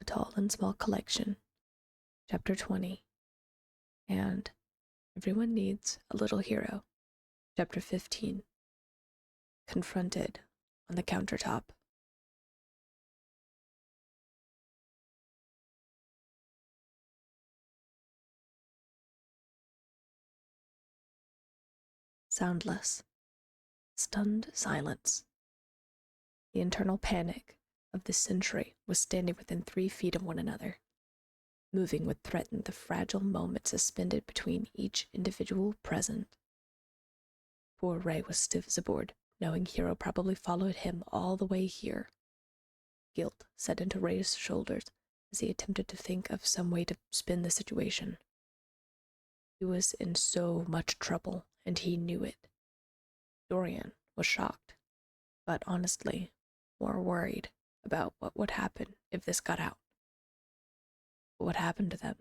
A Tall and Small Collection, Chapter 20, and Everyone Needs a Little Hero, Chapter 15, Confronted on the Countertop. Soundless, stunned silence. The internal panic of this century was standing within 3 feet of one another. Moving would threaten the fragile moment suspended between each individual present. Poor Ray was stiff as a board, knowing Hero probably followed him all the way here. Guilt set into Ray's shoulders as he attempted to think of some way to spin the situation. He was in so much trouble, and he knew it. Dorian was shocked, but honestly, more worried about what would happen if this got out. What would happen to them?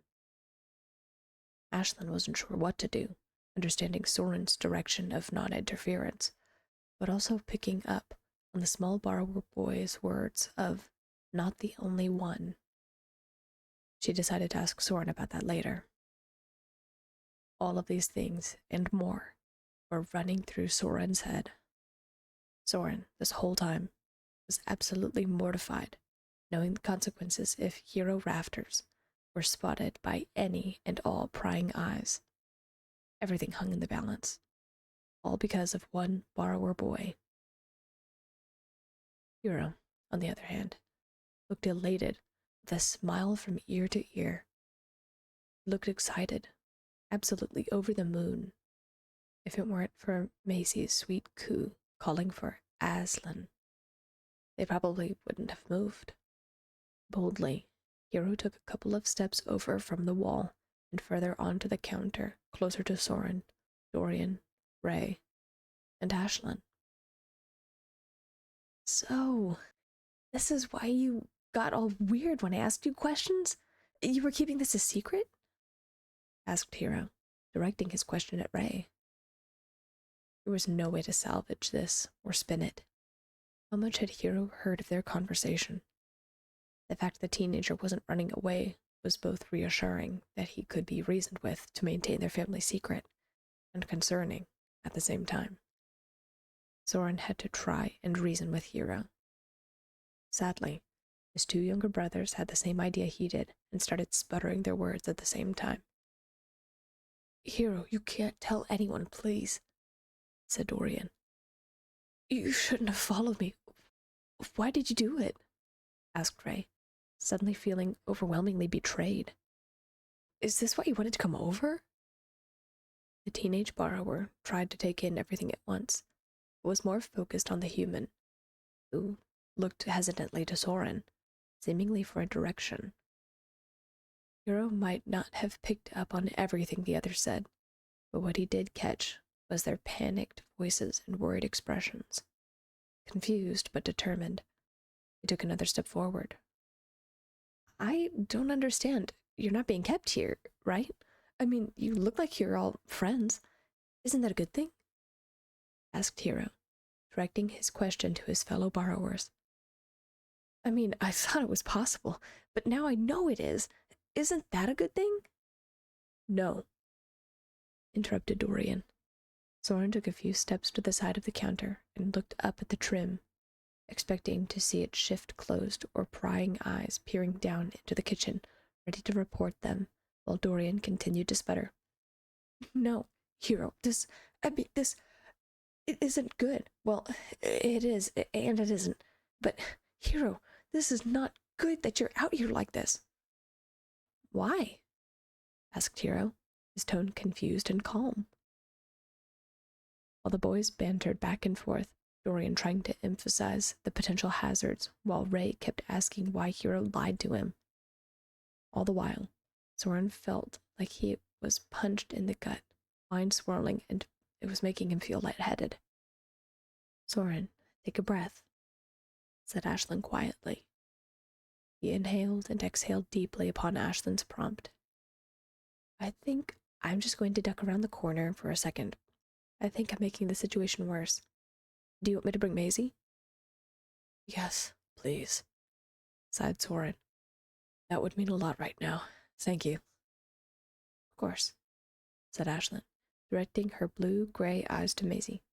Ashlynn wasn't sure what to do, understanding Soren's direction of non-interference, but also picking up on the small borrower boy's words of not the only one. She decided to ask Soren about that later. All of these things and more were running through Soren's head. Soren, this whole time, was absolutely mortified, knowing the consequences if Hero Rafters were spotted by any and all prying eyes. Everything hung in the balance, all because of one borrower boy. Hero, on the other hand, looked elated, with a smile from ear to ear. He looked excited, absolutely over the moon. If it weren't for Maisie's sweet coo calling for Ashlynn, they probably wouldn't have moved. Boldly, Hero took a couple of steps over from the wall and further onto the counter, closer to Soren, Dorian, Ray, and Ashlynn. So, this is why you got all weird when I asked you questions? You were keeping this a secret? Asked Hero, directing his question at Ray. There was no way to salvage this or spin it. How much had Hero heard of their conversation? The fact the teenager wasn't running away was both reassuring that he could be reasoned with to maintain their family secret, and concerning at the same time. Soren had to try and reason with Hero. Sadly, his 2 younger brothers had the same idea he did and started sputtering their words at the same time. Hero, you can't tell anyone, please, said Dorian. You shouldn't have followed me. Why did you do it? Asked Ray, suddenly feeling overwhelmingly betrayed. Is this why you wanted to come over? The teenage borrower tried to take in everything at once, but was more focused on the human, who looked hesitantly to Soren, seemingly for a direction. Hero might not have picked up on everything the others said, but what he did catch was their panicked voices and worried expressions. Confused but determined, he took another step forward. I don't understand. You're not being kept here, right? I mean, you look like you're all friends. Isn't that a good thing? Asked Hero, directing his question to his fellow borrowers. I mean, I thought it was possible, but now I know it is. Isn't that a good thing? No, interrupted Dorian. Soren took a few steps to the side of the counter and looked up at the trim, expecting to see it shift closed or prying eyes peering down into the kitchen, ready to report them, while Dorian continued to sputter. No, Hero, it isn't good. Well, it is, and it isn't. But, Hero, this is not good that you're out here like this. Why? Asked Hero, his tone confused and calm. While the boys bantered back and forth, Dorian trying to emphasize the potential hazards, while Ray kept asking why Hero lied to him. All the while, Soren felt like he was punched in the gut, mind swirling, and it was making him feel lightheaded. Soren, take a breath, said Ashlynn quietly. He inhaled and exhaled deeply upon Ashlynn's prompt. I think I'm just going to duck around the corner for a second. I think I'm making the situation worse. Do you want me to bring Maisie? Yes, please, sighed Soren. That would mean a lot right now. Thank you. Of course, said Ashlynn, directing her blue-gray eyes to Maisie.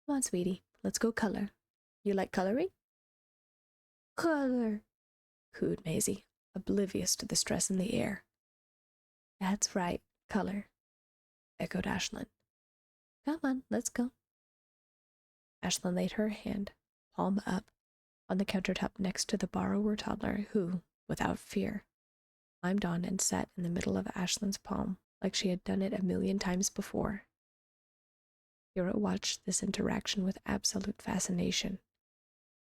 Come on, sweetie, let's go color. You like coloring? Color, cooed Maisie, oblivious to the stress in the air. That's right, color, echoed Ashlynn. Come on, let's go. Ashlynn laid her hand, palm up, on the countertop next to the borrower toddler who, without fear, climbed on and sat in the middle of Ashlynn's palm like she had done it 1,000,000 times before. Hero watched this interaction with absolute fascination.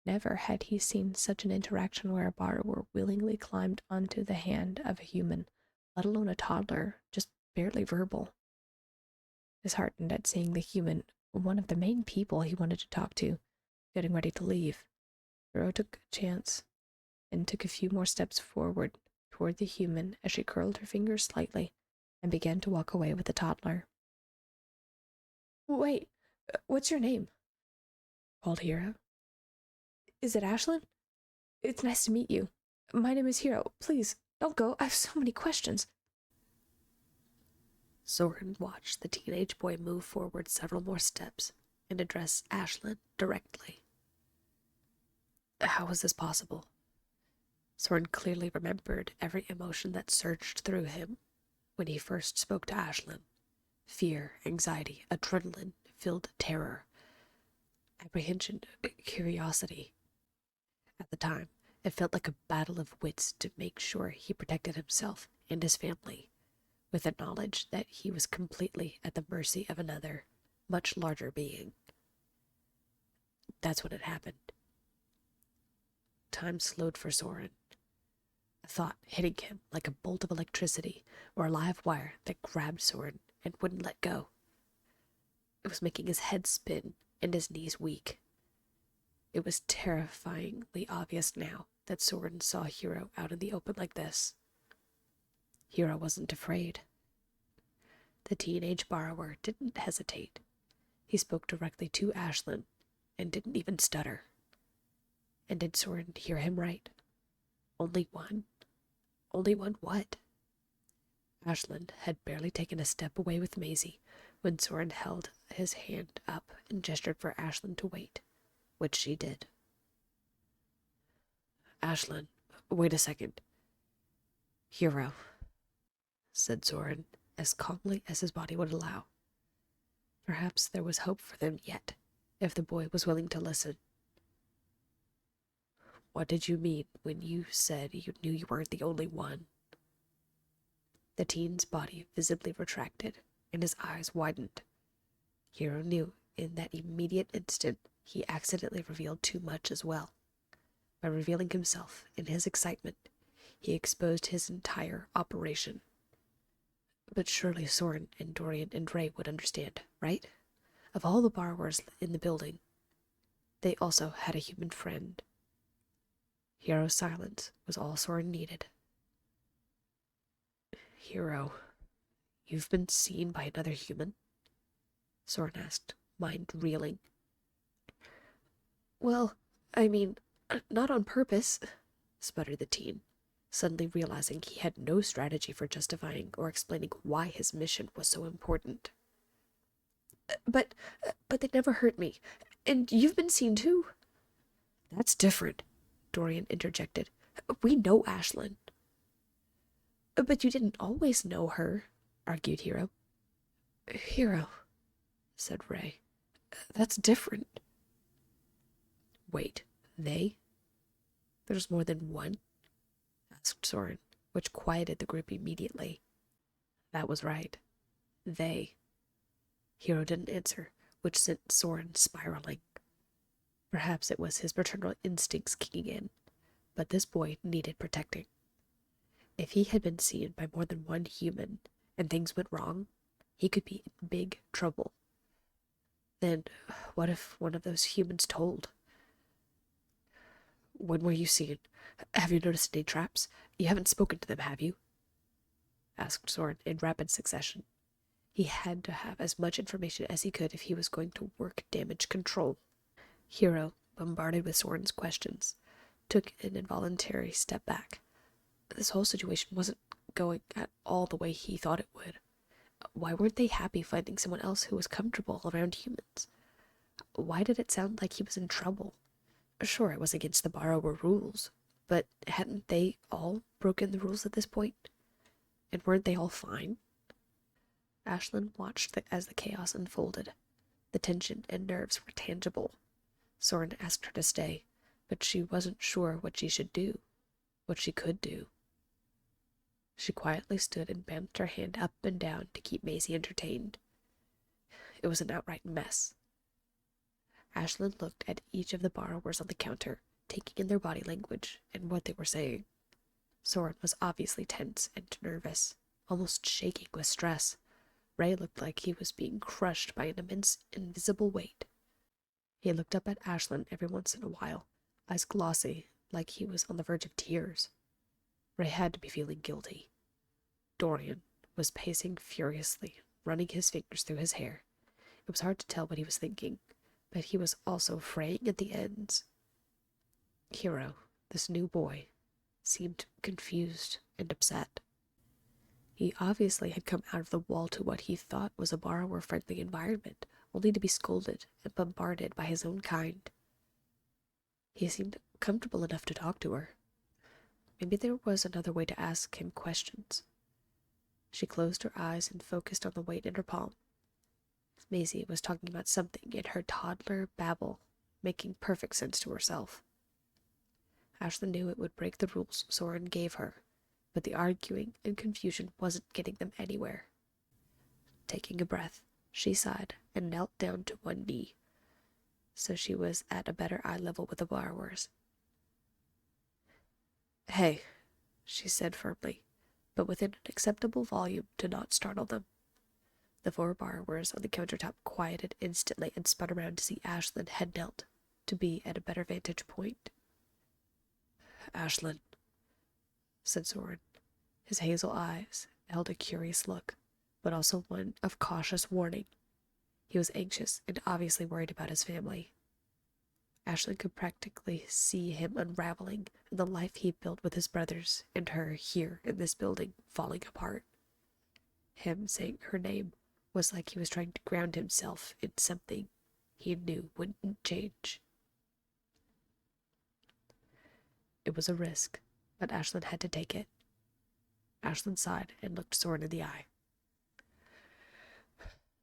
Never had he seen such an interaction where a borrower willingly climbed onto the hand of a human, let alone a toddler, just barely verbal. Disheartened at seeing the human, one of the main people he wanted to talk to, getting ready to leave, Hero took a chance and took a few more steps forward toward the human as she curled her fingers slightly and began to walk away with the toddler. Wait, what's your name? Called Hero. Is it Ashlynn? It's nice to meet you. My name is Hero. Please, don't go. I have so many questions. Soren watched the teenage boy move forward several more steps and address Ashlynn directly. How was this possible? Soren clearly remembered every emotion that surged through him when he first spoke to Ashlynn. Fear, anxiety, adrenaline-filled terror, apprehension, curiosity. At the time, it felt like a battle of wits to make sure he protected himself and his family, with the knowledge that he was completely at the mercy of another, much larger being. That's when it happened. Time slowed for Soren. A thought hitting him like a bolt of electricity or a live wire that grabbed Soren and wouldn't let go. It was making his head spin and his knees weak. It was terrifyingly obvious now that Soren saw Hero out in the open like this. Hero wasn't afraid. The teenage borrower didn't hesitate. He spoke directly to Ashlynn and didn't even stutter. And did Soren hear him right? Only one? Only one what? Ashlynn had barely taken a step away with Maisie when Soren held his hand up and gestured for Ashlynn to wait, which she did. Ashlynn, wait a second. Hero, said Soren, as calmly as his body would allow. Perhaps there was hope for them yet, if the boy was willing to listen. What did you mean when you said you knew you weren't the only one? The teen's body visibly retracted, and his eyes widened. Hero knew in that immediate instant he accidentally revealed too much as well. By revealing himself in his excitement, he exposed his entire operation. But surely Soren and Dorian and Ray would understand, right? Of all the borrowers in the building, they also had a human friend. Hero's silence was all Soren needed. Hero, you've been seen by another human? Soren asked, mind reeling. Well, I mean, not on purpose, sputtered the teen, suddenly realizing he had no strategy for justifying or explaining why his mission was so important. But they never hurt me, and you've been seen too. That's different, Dorian interjected. We know Ashlynn. But you didn't always know her, argued Hero. Hero, said Ray. That's different. Wait, they? There's more than one? Asked Soren, which quieted the group immediately. That was right. They. Hero didn't answer, which sent Soren spiraling. Perhaps it was his paternal instincts kicking in, but this boy needed protecting. If he had been seen by more than one human, and things went wrong, he could be in big trouble. Then, what if one of those humans told? When were you seen? Have you noticed any traps? You haven't spoken to them, have you? Asked Soren in rapid succession. He had to have as much information as he could if he was going to work damage control. Hero, bombarded with Soren's questions, took an involuntary step back, This whole situation wasn't going at all the way he thought it would. Why weren't they happy finding someone else who was comfortable around humans? Why did it sound like he was in trouble? Sure, it was against the borrower rules, but hadn't they all broken the rules at this point? And weren't they all fine? Ashlynn watched as the chaos unfolded. The tension and nerves were tangible. Soren asked her to stay, but she wasn't sure what she should do, what she could do. She quietly stood and bent her hand up and down to keep Maisie entertained. It was an outright mess. Ashlynn looked at each of the borrowers on the counter, taking in their body language and what they were saying. Soren was obviously tense and nervous, almost shaking with stress. Ray looked like he was being crushed by an immense, invisible weight. He looked up at Ashlynn every once in a while, eyes glossy, like he was on the verge of tears. Ray had to be feeling guilty. Dorian was pacing furiously, running his fingers through his hair. It was hard to tell what he was thinking, but he was also fraying at the ends. Hero, this new boy, seemed confused and upset. He obviously had come out of the wall to what he thought was a borrower-friendly environment, only to be scolded and bombarded by his own kind. He seemed comfortable enough to talk to her. Maybe there was another way to ask him questions. She closed her eyes and focused on the weight in her palm. Maisie was talking about something in her toddler babble, making perfect sense to herself. Ashlynn knew it would break the rules Soren gave her, but the arguing and confusion wasn't getting them anywhere. Taking a breath, she sighed and knelt down to one knee, so she was at a better eye level with the borrowers. "Hey," she said firmly, but within an acceptable volume to not startle them. The 4 borrowers on the countertop quieted instantly and spun around to see Ashlynn had knelt, to be at a better vantage point. "Ashlynn," said Soren. His hazel eyes held a curious look, but also one of cautious warning. He was anxious and obviously worried about his family. Ashlynn could practically see him unraveling, and the life he built with his brothers and her here in this building falling apart. Him saying her name was like he was trying to ground himself in something he knew wouldn't change. It was a risk, but Ashlynn had to take it. Ashlynn sighed and looked Soren in the eye.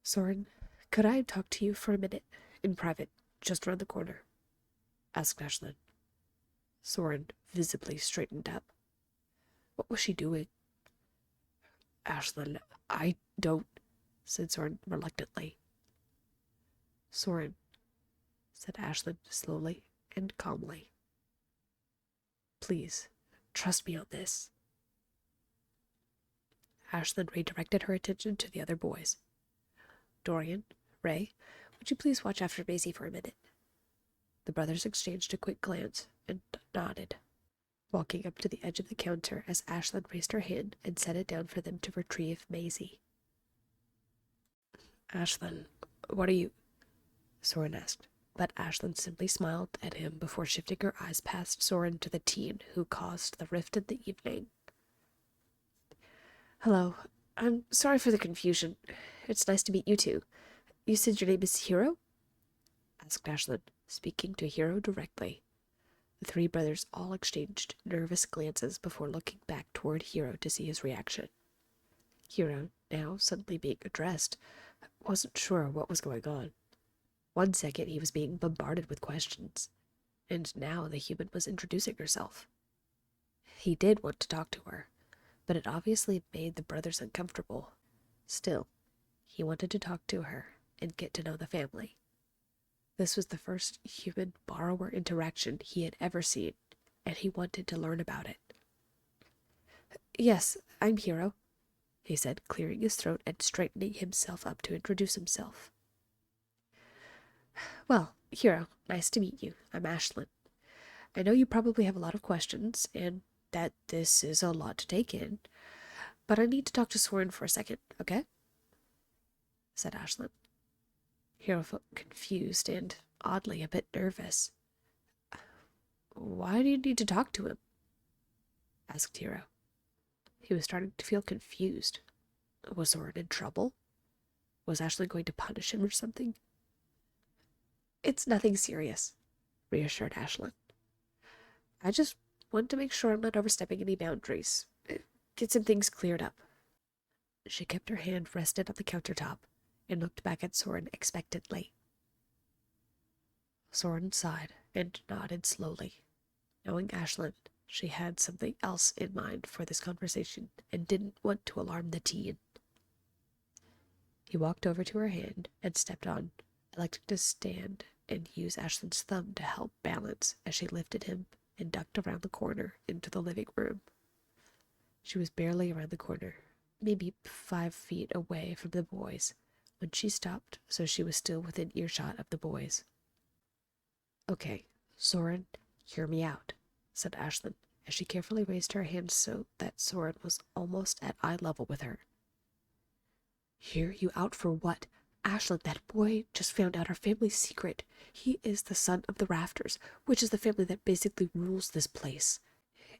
"Soren, could I talk to you for a minute, in private, just around the corner?" asked Ashlynn. Soren visibly straightened up. What was she doing? "Ashlynn, I don't," said Soren reluctantly. "Soren," said Ashlynn slowly and calmly. "Please, trust me on this." Ashlynn redirected her attention to the other boys. "Dorian, Ray, would you please watch after Maisie for a minute?" The brothers exchanged a quick glance and nodded, walking up to the edge of the counter as Ashlynn raised her hand and set it down for them to retrieve Maisie. "Ashlynn, what are you?" Soren asked, but Ashlynn simply smiled at him before shifting her eyes past Soren to the teen who caused the rift in the evening. "Hello. I'm sorry for the confusion. It's nice to meet you two. You said your name is Hero?" asked Ashlynn, speaking to Hero directly. The 3 brothers all exchanged nervous glances before looking back toward Hero to see his reaction. Hero, now suddenly being addressed, wasn't sure what was going on. One second he was being bombarded with questions, and now the human was introducing herself. He did want to talk to her, but it obviously made the brothers uncomfortable. Still, he wanted to talk to her and get to know the family. This was the first human-borrower interaction he had ever seen, and he wanted to learn about it. "Yes, I'm Hero," he said, clearing his throat and straightening himself up to introduce himself. "Well, Hero, nice to meet you. I'm Ashlynn. I know you probably have a lot of questions, and that this is a lot to take in, but I need to talk to Soren for a second, okay?" said Ashlynn. Hero felt confused and, oddly, a bit nervous. "Why do you need to talk to him?" asked Hero. He was starting to feel confused. Was Soren in trouble? Was Ashlynn going to punish him or something? It's nothing serious, reassured Ashlynn. I just want to make sure I'm not overstepping any boundaries. Get some things cleared up. She kept her hand rested on the countertop and looked back at Soren expectantly. Soren sighed and nodded slowly. Knowing Ashlynn, she had something else in mind for this conversation and didn't want to alarm the teen. He walked over to her hand and stepped on, electing to stand and use Ashlynn's thumb to help balance as she lifted him and ducked around the corner into the living room. She was barely around the corner, maybe 5 feet away from the boys, when she stopped so she was still within earshot of the boys. Okay, Soren, hear me out, said Ashlynn, as she carefully raised her hand so that Soren was almost at eye level with her. Hear you out for what? Ashlynn, that boy just found out our family's secret. He is the son of the Rafters, which is the family that basically rules this place.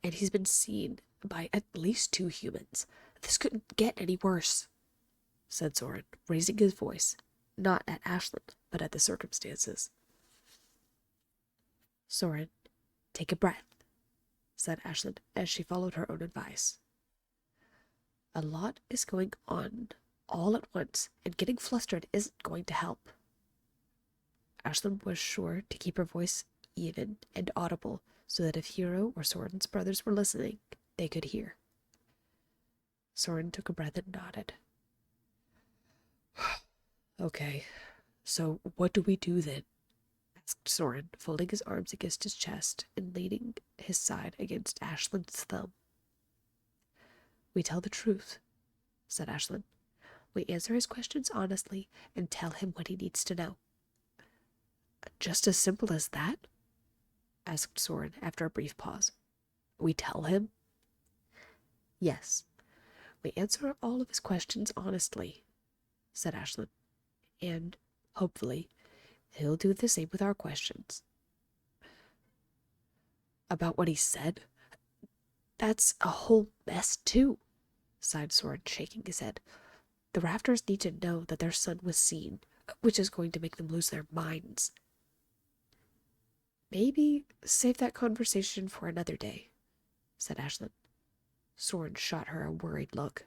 And he's been seen by at least 2 humans. This couldn't get any worse, said Soren, raising his voice, not at Ashlynn, but at the circumstances. Soren, take a breath, said Ashlynn as she followed her own advice. A lot is going on all at once, and getting flustered isn't going to help. Ashlynn was sure to keep her voice even and audible so that if Hero or Soren's brothers were listening, they could hear. Soren took a breath and nodded. Okay, so what do we do then? Asked Soren, folding his arms against his chest and leaning his side against Ashlynn's thumb. We tell the truth, said Ashlynn. We answer his questions honestly and tell him what he needs to know. Just as simple as that? Asked Soren after a brief pause. We tell him? Yes. We answer all of his questions honestly, said Ashlynn. And, hopefully, he'll do the same with our questions. About what he said? That's a whole mess, too, sighed Soren, shaking his head. The Rafters need to know that their son was seen, which is going to make them lose their minds. Maybe save that conversation for another day, said Ashlynn. Soren shot her a worried look.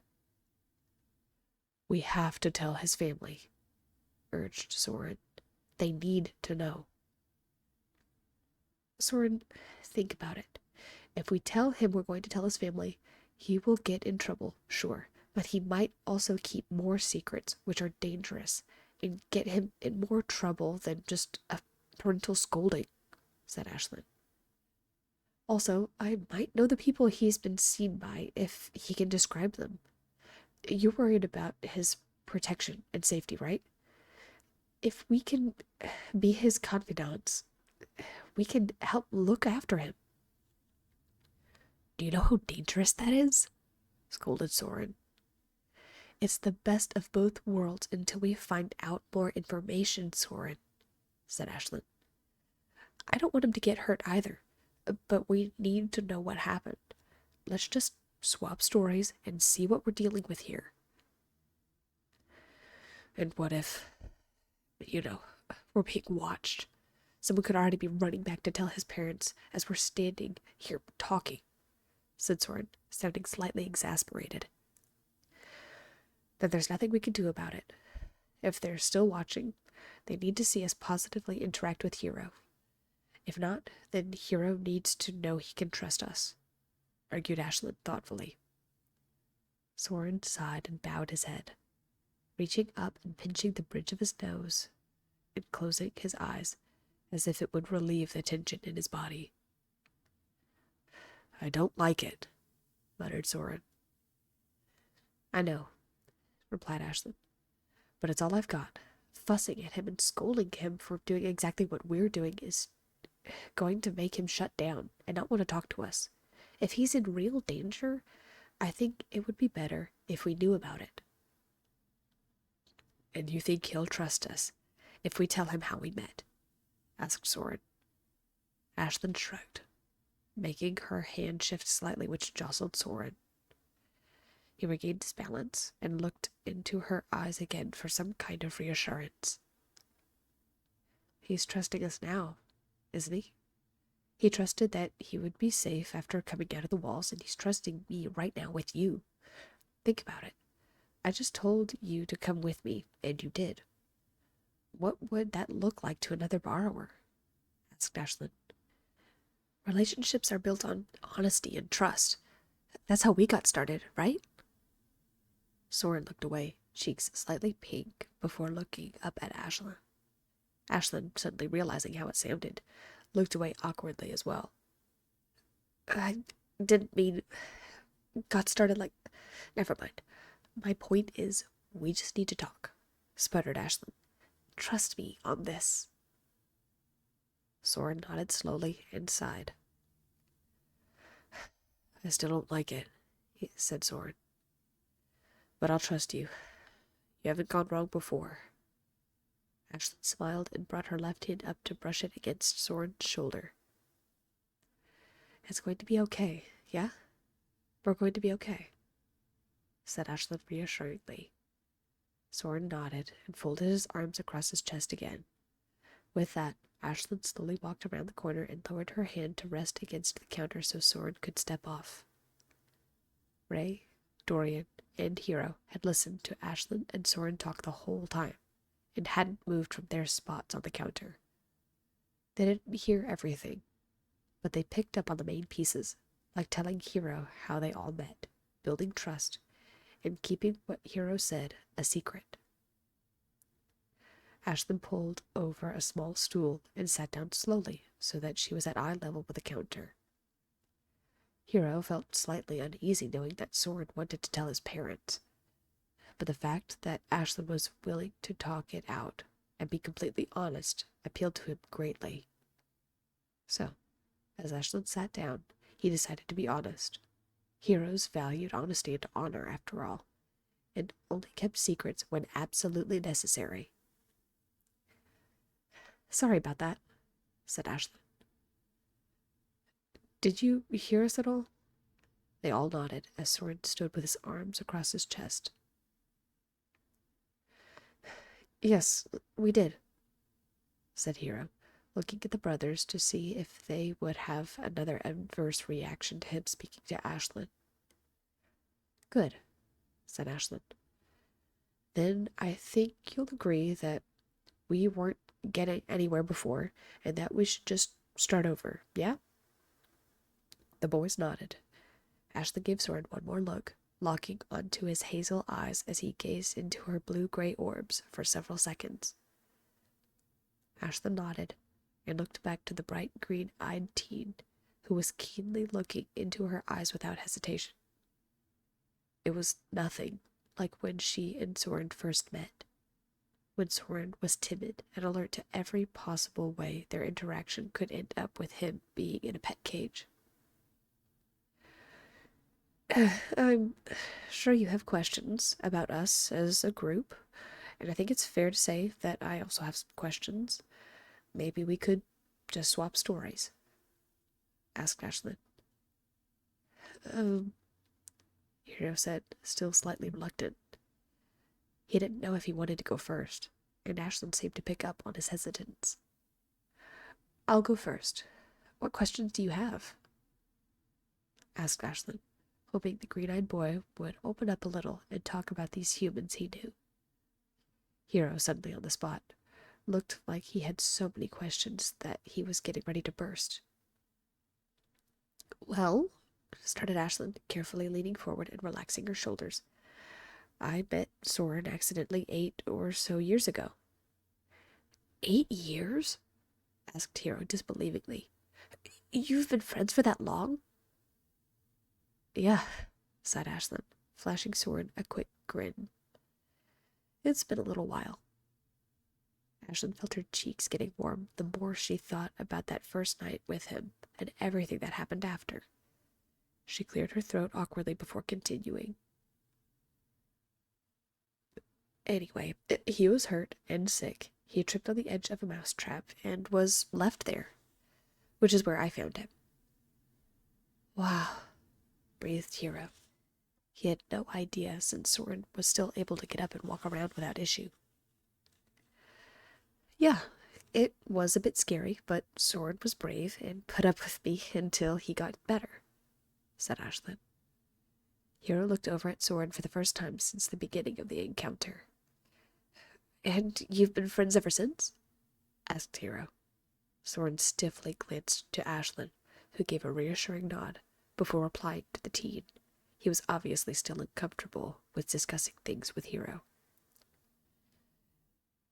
We have to tell his family, urged Soren. They need to know. Soren, think about it. If we tell him we're going to tell his family, he will get in trouble, sure. But he might also keep more secrets, which are dangerous, and get him in more trouble than just a parental scolding, said Ashlynn. Also, I might know the people he's been seen by if he can describe them. You're worried about his protection and safety, right? If we can be his confidants, we can help look after him. Do you know how dangerous that is? Scolded Soren. It's the best of both worlds until we find out more information, Soren, said Ashlynn. I don't want him to get hurt either, but we need to know what happened. Let's just swap stories and see what we're dealing with here. And what if, we're being watched? Someone could already be running back to tell his parents as we're standing here talking, said Soren, sounding slightly exasperated. Then there's nothing we can do about it. If they're still watching, they need to see us positively interact with Hero. If not, then Hero needs to know he can trust us, argued Ashlynn thoughtfully. Soren sighed and bowed his head, reaching up and pinching the bridge of his nose and closing his eyes as if it would relieve the tension in his body. I don't like it, muttered Soren. I know, replied Ashlynn, but it's all I've got. Fussing at him and scolding him for doing exactly what we're doing is going to make him shut down and not want to talk to us. If he's in real danger, I think it would be better if we knew about it. And you think he'll trust us if we tell him how we met? Asked Soren. Ashlynn shrugged, making her hand shift slightly, which jostled Soren. He regained his balance and looked into her eyes again for some kind of reassurance. He's trusting us now, isn't he? He trusted that he would be safe after coming out of the walls, and he's trusting me right now with you. Think about it. I just told you to come with me, and you did. What would that look like to another borrower? Asked Ashlynn. Relationships are built on honesty and trust. That's how we got started, right? Soren looked away, cheeks slightly pink, before looking up at Ashlynn. Ashlynn, suddenly realizing how it sounded, looked away awkwardly as well. I didn't mean got started like... Never mind. My point is, we just need to talk, sputtered Ashlynn. Trust me on this. Soren nodded slowly and sighed. I still don't like it, said Soren. But I'll trust you. You haven't gone wrong before. Ashlynn smiled and brought her left hand up to brush it against Soren's shoulder. It's going to be okay, yeah? We're going to be okay, said Ashlynn reassuringly. Soren nodded and folded his arms across his chest again. With that, Ashlynn slowly walked around the corner and lowered her hand to rest against the counter so Soren could step off. Ray, Dorian, and Hero had listened to Ashlynn and Soren talk the whole time, and hadn't moved from their spots on the counter. They didn't hear everything, but they picked up on the main pieces, like telling Hero how they all met, building trust, and keeping what Hero said a secret. Ashlynn pulled over a small stool and sat down slowly so that she was at eye level with the counter. Hero felt slightly uneasy knowing that Soren wanted to tell his parents, but the fact that Ashlynn was willing to talk it out and be completely honest appealed to him greatly. So, as Ashlynn sat down, he decided to be honest. Heroes valued honesty and honor, after all, and only kept secrets when absolutely necessary. Sorry about that, said Ashlynn. Did you hear us at all? They all nodded as Soren stood with his arms across his chest. Yes, we did, said Hero, looking at the brothers to see if they would have another adverse reaction to him speaking to Ashlynn. Good, said Ashlynn. Then I think you'll agree that we weren't getting anywhere before, and that we should just start over, yeah? The boys nodded. Ashlynn gave Soren one more look, locking onto his hazel eyes as he gazed into her blue-gray orbs for several seconds. Ashlynn nodded and looked back to the bright green-eyed teen, who was keenly looking into her eyes without hesitation. It was nothing like when she and Soren first met, when Soren was timid and alert to every possible way their interaction could end up with him being in a pet cage. I'm sure you have questions about us as a group, and I think it's fair to say that I also have some questions. Maybe we could just swap stories, asked Ashlynn. Hero said, still slightly reluctant. He didn't know if he wanted to go first, and Ashlynn seemed to pick up on his hesitance. I'll go first. What questions do you have? Asked Ashlynn, hoping the green-eyed boy would open up a little and talk about these humans he knew. Hero, suddenly on the spot, looked like he had so many questions that he was getting ready to burst. Well, started Ashlynn, carefully leaning forward and relaxing her shoulders. I met Soren accidentally 8 or so years ago. 8 years? Asked Hero disbelievingly. You've been friends for that long? Yeah, sighed Ashlynn, flashing Soren a quick grin. It's been a little while. Ashlynn felt her cheeks getting warm the more she thought about that first night with him and everything that happened after. She cleared her throat awkwardly before continuing. Anyway, he was hurt and sick. He tripped on the edge of a mousetrap and was left there, which is where I found him. Wow, breathed Hero. He had no idea, since Soren was still able to get up and walk around without issue. Yeah, it was a bit scary, but Soren was brave and put up with me until he got better, said Ashlynn. Hero looked over at Soren for the first time since the beginning of the encounter. And you've been friends ever since? Asked Hero. Soren stiffly glanced to Ashlynn, who gave a reassuring nod before replying to the teen. He was obviously still uncomfortable with discussing things with Hero.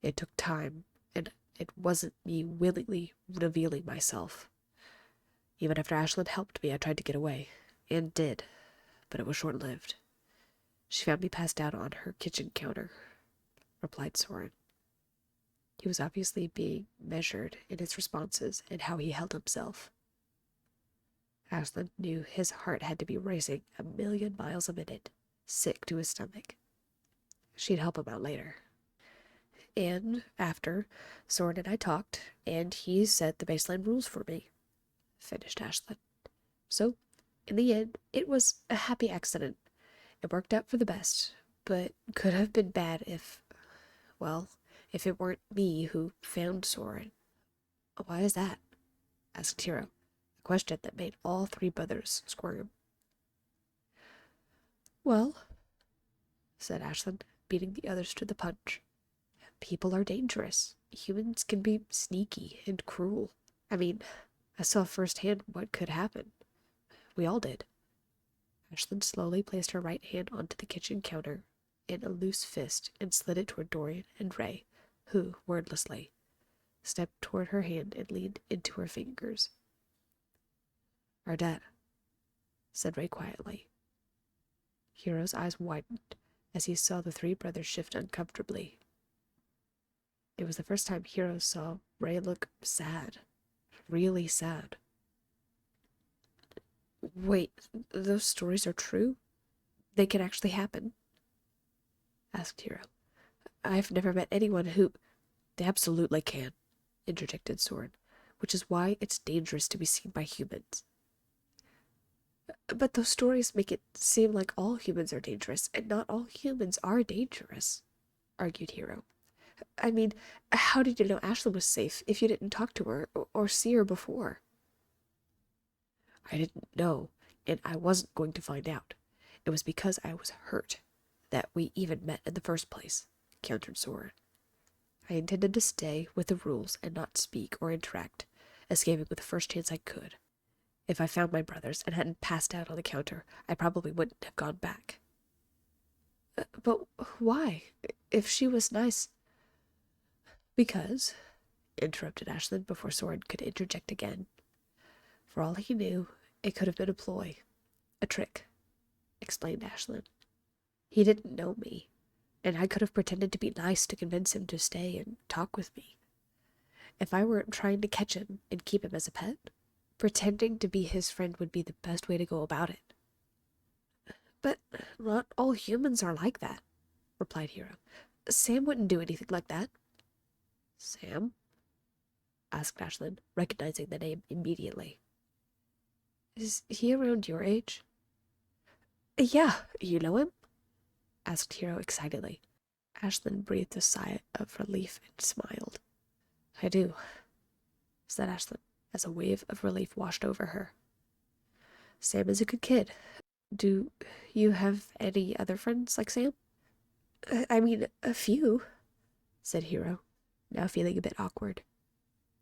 It took time, and it wasn't me willingly revealing myself. Even after Ashlynn helped me, I tried to get away, and did, but it was short-lived. She found me passed out on her kitchen counter, replied Soren. He was obviously being measured in his responses and how he held himself. Ashlynn knew his heart had to be racing 1,000,000 miles a minute, sick to his stomach. She'd help him out later. And after, Soren and I talked, and he set the baseline rules for me, finished Ashlynn. So, in the end, it was a happy accident. It worked out for the best, but could have been bad if it weren't me who found Soren. Why is that? Asked Hero, a question that made all three brothers squirm. Well, said Ashlynn, beating the others to the punch. People are dangerous. Humans can be sneaky and cruel. I mean, I saw firsthand what could happen. We all did. Ashlynn slowly placed her right hand onto the kitchen counter in a loose fist and slid it toward Dorian and Ray, who, wordlessly, stepped toward her hand and leaned into her fingers. Our dad, said Ray quietly. Hero's eyes widened as he saw the three brothers shift uncomfortably. It was the first time Hero saw Ray look sad. Really sad. Wait, those stories are true? They can actually happen? Asked Hero. I've never met anyone who... They absolutely can, interjected Soren, which is why it's dangerous to be seen by humans. But those stories make it seem like all humans are dangerous, and not all humans are dangerous, argued Hero. I mean, how did you know Ashlynn was safe if you didn't talk to her or see her before? I didn't know, and I wasn't going to find out. It was because I was hurt that we even met in the first place, countered Soren. I intended to stay with the rules and not speak or interact, escaping with the first chance I could. If I found my brothers and hadn't passed out on the counter, I probably wouldn't have gone back. But why? If she was nice... Because, interrupted Ashlynn before Soren could interject again. For all he knew, it could have been a ploy. A trick, explained Ashlynn. He didn't know me, and I could have pretended to be nice to convince him to stay and talk with me. If I weren't trying to catch him and keep him as a pet, pretending to be his friend would be the best way to go about it. But not all humans are like that, replied Hero. Sam wouldn't do anything like that. Sam? Asked Ashlynn, recognizing the name immediately. Is he around your age? Yeah, you know him? Asked Hero excitedly. Ashlynn breathed a sigh of relief and smiled. I do, said Ashlynn, as a wave of relief washed over her. Sam is a good kid. Do you have any other friends like Sam? I mean, a few, said Hero, now feeling a bit awkward.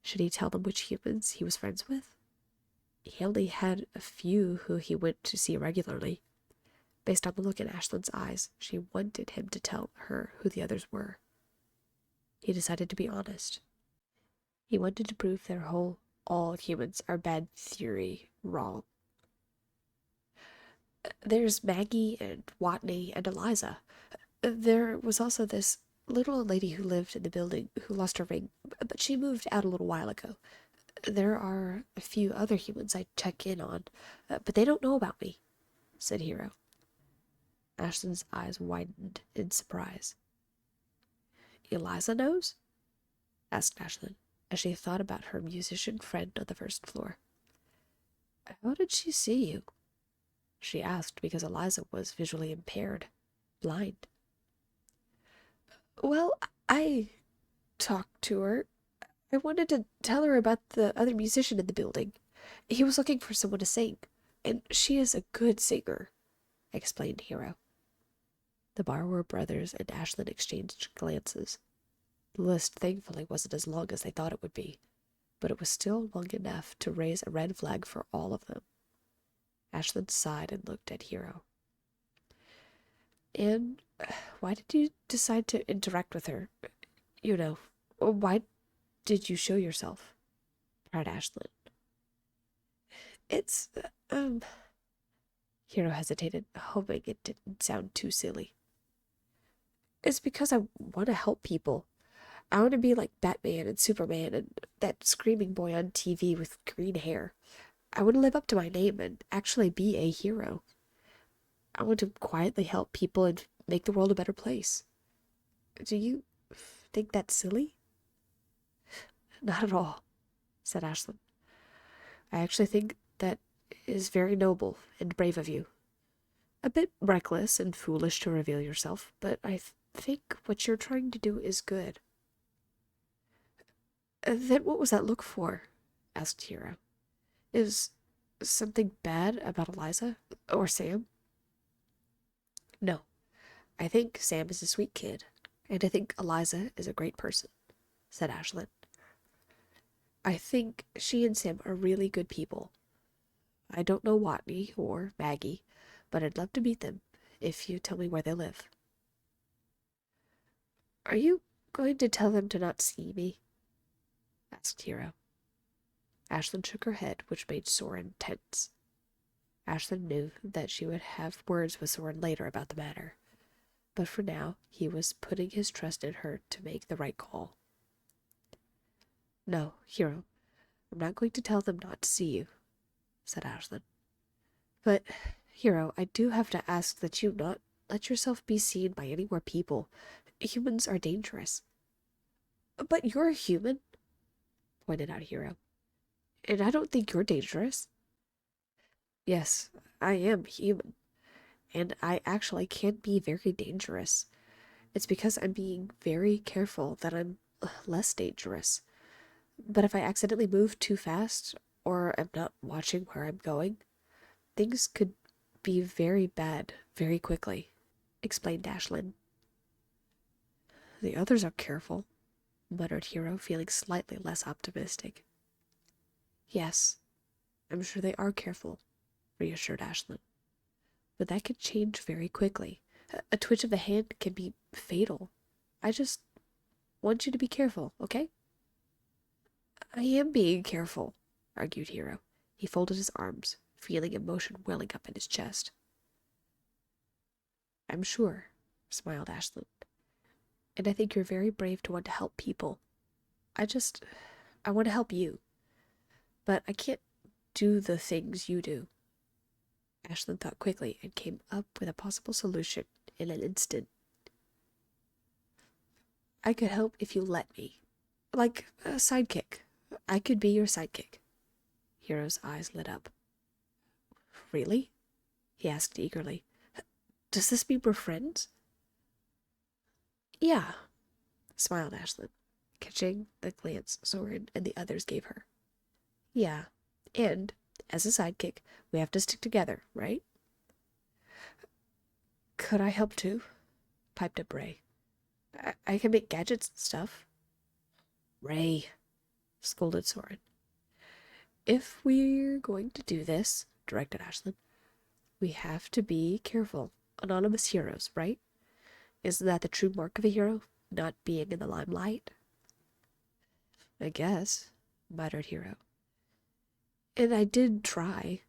Should he tell them which humans he was friends with? He only had a few who he went to see regularly. Based on the look in Ashlynn's eyes, she wanted him to tell her who the others were. He decided to be honest. He wanted to prove their whole all humans are bad theory wrong. There's Maggie and Watney and Eliza. There was also this little old lady who lived in the building who lost her ring, but she moved out a little while ago. There are a few other humans I check in on, but they don't know about me, said Hero. Ashlynn's eyes widened in surprise. Eliza knows? Asked Ashlynn, as she thought about her musician friend on the first floor. How did she see you? she asked because Eliza was visually impaired, blind. Well, I talked to her. I wanted to tell her about the other musician in the building. He was looking for someone to sing, and she is a good singer, explained Hero. The Borrower brothers and Ashlynn exchanged glances. The list thankfully wasn't as long as they thought it would be, but it was still long enough to raise a red flag for all of them. Ashlynn sighed and looked at Hero. And why did you decide to interact with her? You know, why did you show yourself? Cried Ashlynn. It's, Hero hesitated, hoping it didn't sound too silly. It's because I want to help people. I want to be like Batman and Superman and that screaming boy on TV with green hair. I want to live up to my name and actually be a hero. I want to quietly help people and make the world a better place. Do you think that's silly? Not at all, said Ashlynn. I actually think that is very noble and brave of you. A bit reckless and foolish to reveal yourself, but I think what you're trying to do is good. Then what was that look for? Asked Hero. Is something bad about Eliza? Or Sam? No. I think Sam is a sweet kid, and I think Eliza is a great person, said Ashlynn. I think she and Sam are really good people. I don't know Watney or Maggie, but I'd love to meet them if you tell me where they live. Are you going to tell them to not see me? Asked Hero. Ashlynn shook her head, which made Soren tense. Ashlynn knew that she would have words with Soren later about the matter, but for now he was putting his trust in her to make the right call. No, Hero, I'm not going to tell them not to see you, said Ashlynn. But, Hero, I do have to ask that you not let yourself be seen by any more people. Humans are dangerous. But you're a human, pointed out Hero. And I don't think you're dangerous. Yes, I am human. And I actually can be very dangerous. It's because I'm being very careful that I'm less dangerous. But if I accidentally move too fast, or am not watching where I'm going, things could be very bad very quickly, explained Ashlynn. The others are careful, muttered Hero, feeling slightly less optimistic. Yes, I'm sure they are careful, reassured Ashlynn. But that could change very quickly. A twitch of the hand can be fatal. I just want you to be careful, okay? I am being careful, argued Hero. He folded his arms, feeling emotion welling up in his chest. I'm sure, smiled Ashlynn. And I think you're very brave to want to help people. I want to help you. But I can't do the things you do. Ashlynn thought quickly and came up with a possible solution in an instant. I could help if you let me. Like a sidekick. I could be your sidekick. Hero's eyes lit up. Really? He asked eagerly. Does this mean we're friends? Yeah, smiled Ashlynn, catching the glance Soren and the others gave her. Yeah, and, as a sidekick, we have to stick together, right? Could I help too? Piped up Ray. I can make gadgets and stuff. Ray, scolded Soren. If we're going to do this, directed Ashlynn, we have to be careful. Anonymous heroes, right? Isn't that the true mark of a hero? Not being in the limelight? I guess, muttered Hero. And I did try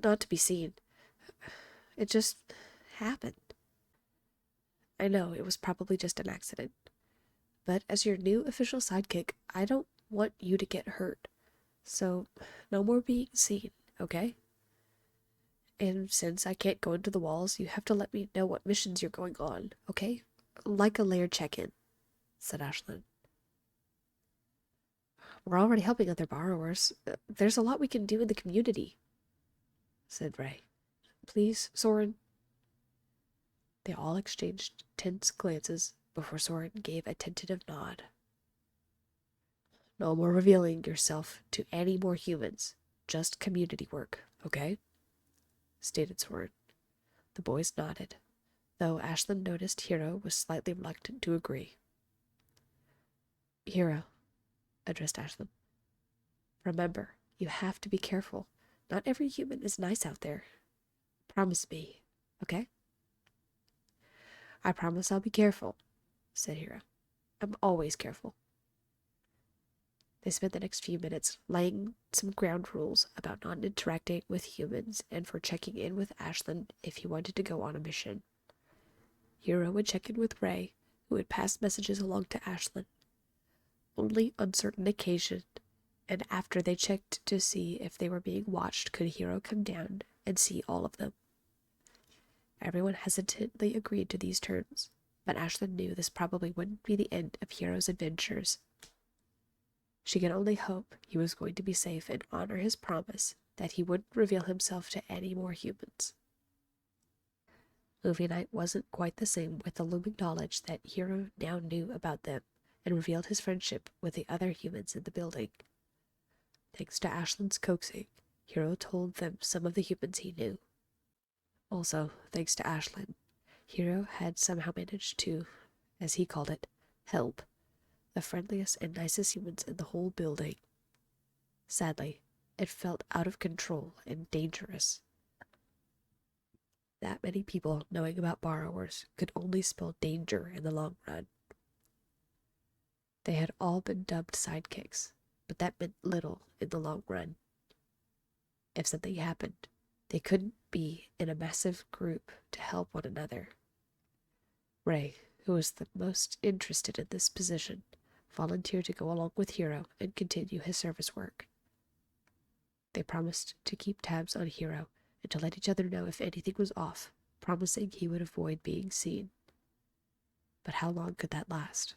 not to be seen. It just happened. I know it was probably just an accident. But as your new official sidekick, I don't want you to get hurt. So, no more being seen, okay? And since I can't go into the walls, you have to let me know what missions you're going on, okay? Like a layered check-in, said Ashlynn. We're already helping other borrowers. There's a lot we can do in the community, said Ray. Please, Soren? They all exchanged tense glances before Soren gave a tentative nod. No more revealing yourself to any more humans. Just community work, okay? Stated Soren. The boys nodded, though Ashlynn noticed Hero was slightly reluctant to agree. Hero, addressed Ashlynn. Remember, you have to be careful. Not every human is nice out there. Promise me, okay? I promise I'll be careful, said Hero. I'm always careful. They spent the next few minutes laying some ground rules about not interacting with humans and for checking in with Ashlynn if he wanted to go on a mission. Hero would check in with Ray, who would pass messages along to Ashlynn. Only on certain occasions, and after they checked to see if they were being watched, could Hero come down and see all of them. Everyone hesitantly agreed to these terms, but Ashlynn knew this probably wouldn't be the end of Hero's adventures. She could only hope he was going to be safe and honor his promise that he wouldn't reveal himself to any more humans. Movie night wasn't quite the same with the looming knowledge that Hero now knew about them and revealed his friendship with the other humans in the building. Thanks to Ashlynn's coaxing, Hero told them some of the humans he knew. Also, thanks to Ashlynn, Hero had somehow managed to, as he called it, help the friendliest and nicest humans in the whole building. Sadly, it felt out of control and dangerous. That many people knowing about borrowers could only spell danger in the long run. They had all been dubbed sidekicks, but that meant little in the long run. If something happened, they couldn't be in a massive group to help one another. Ray, who was the most interested in this position, volunteered to go along with Hero and continue his service work. They promised to keep tabs on Hero and to let each other know if anything was off, promising he would avoid being seen. But how long could that last?